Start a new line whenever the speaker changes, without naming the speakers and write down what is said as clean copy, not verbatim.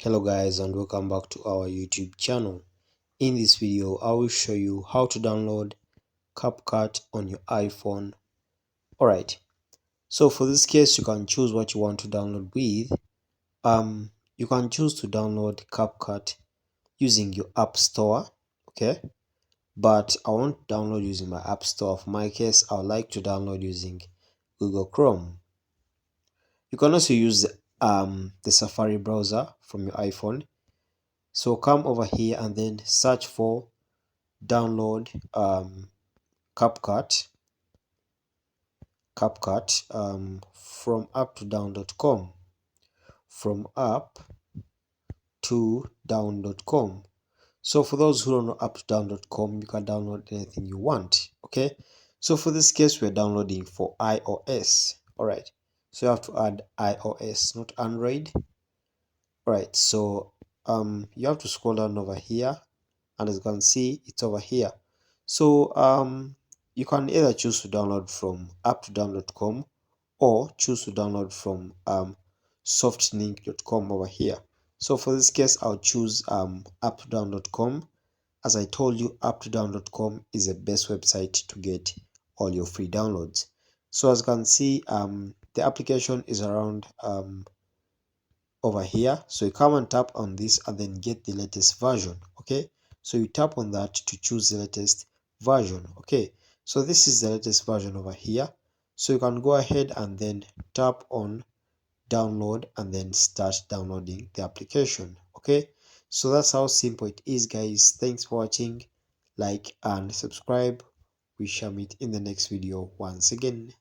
Hello guys, and welcome back to our YouTube channel. In this video I will show you how to download CapCut on your iPhone. Alright, so for this case you can choose what you want to download with. You can choose to download CapCut using your app store, okay, but I won't download using my app store. For my case, I would like to download using Google Chrome. You can also use the Safari browser from your iPhone. So come over here and then search for download CapCut from app2down.com, from app to down.com. So for those who don't know app2down.com, you can download anything you want. Okay, so for this case we're downloading for iOS. All right, so you have to add iOS, not Android. All right, so you have to scroll down over here, and as you can see, it's over here. So you can either choose to download from app2down.com or choose to download from softlink.com over here. So for this case, I'll choose app2down.com. As I told you, app2down.com is the best website to get all your free downloads. So as you can see, the application is around over here. So you come and tap on this and then get the latest version. Okay, so you tap on that to choose the latest version. Okay, so this is the latest version over here. So you can go ahead and then tap on download and then start downloading the application. Okay, so that's how simple it is, guys. Thanks for watching. Like and subscribe. We shall meet in the next video once again.